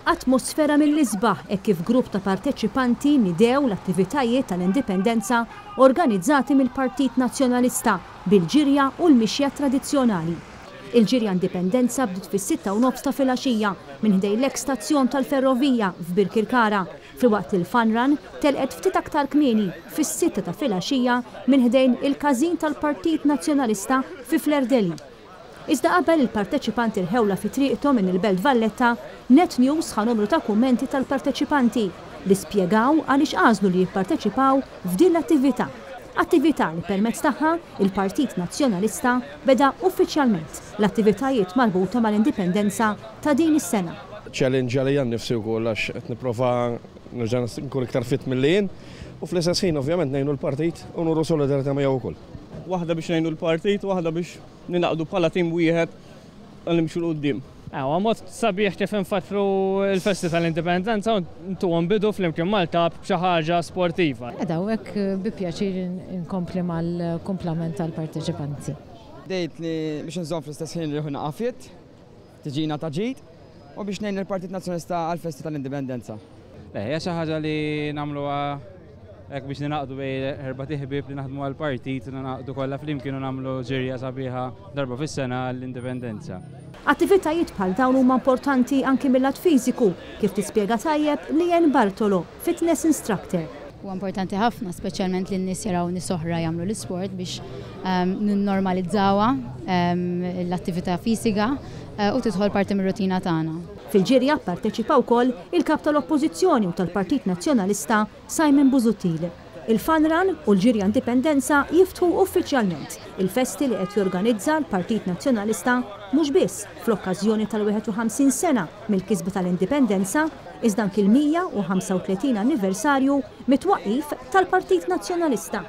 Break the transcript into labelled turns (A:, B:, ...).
A: Atmosfera mill-isbaħ hekk kif grupp ta' parteċipanti nidew l-attivitajiet tal-indipendenza organizzati mill-Partit Nazzjonalista bil-ġirja u l-mixja tradizzjonali. Il-ġirja indipendenza bdiet fis-6:30 ta' filgħaxija minn ħdej l-eks stazzjon tal-ferrovija f'Birkirkara, filwaqt li l-Fun Run telqet ftit aktar kmieni fis-6 ta' filgħaxija minn ħdejn il-każin tal-Partit Nazzjonalista fi Flerdeli. Iżda qabel il-parteċipanti rħewla fi triqthom minn il-Belt Valletta, Net News ħa numru ta' kummenti tal-parteċipanti li spjegaw għaliex għażlu li jipparteċipaw f'din l-attività. Attività li permezz tagħha il-Partit Nazzjonalista beda uffiċjalment l-attivitajiet marbuta mal-indipendenza ta' din is-sena.
B: Challenge għalija nnifsi wkoll għax qed nipprova nerġa' nkun iktar fit mill-lien u fl-istess ħin ovvjament ngħinu l-partit u nuru solidarità miegħu wkoll.
C: Waħda biex ngħinu l-partit, waħda biex ninaqdu bħala tim wieħed għal nimxu l-qudiem.
D: Mod sabiħ kif infatru l-Festi tal-Indipendenza u ntuhom bidu flimkien Malta b'xi ħaġa sportiva.
E: Hekk bi pjaċir inkompli mal-kumplament tal-parteċipanti.
F: Dejt li biex nżomm fl-istess ħin li ħuna qafiet, tiġina ta' ġid u biex ngħin il-Partit Nazzjonalista għall-Festi tal-Indipendenza.
G: Hija xi ħaġa li nagħmluha hekk biex ninaqdu bejn erba' ħbieb li naħdmu għall-partit, ninaqdu kollha flimkien u nagħmlu ġirja sabiħa darba fis-sena għall-indipendenza.
A: Attivitajiet bħal dawn huma importanti anke mill-lat fiżiku, kif tispjega tajjeb Lien Bartolo, fitness instructor.
H: Huwa importanti ħafna, speċjalment li n-nies jaraw nies oħra jagħmlu l-isport biex ninnormalizzawha l-attività fiżika u tidħol parti mir-rutina tagħna.
A: Fil-ġirja pparteċipaw wkoll il-kap tal-Oppożizzjoni u tal-Partit Nazzjonalista Simon Busuttil. Il-Fun Run u l-ġirja indipendenza jiftħu uffiċjalment il-festi li qed jorganizza l-Partit Nazzjonalista mhux biss fl-okkażjoni tal-51 sena mill-kisba tal-indipendenza iżda anke il-135 anniversarju mit-twaqqif tal-Partit Nazzjonalista.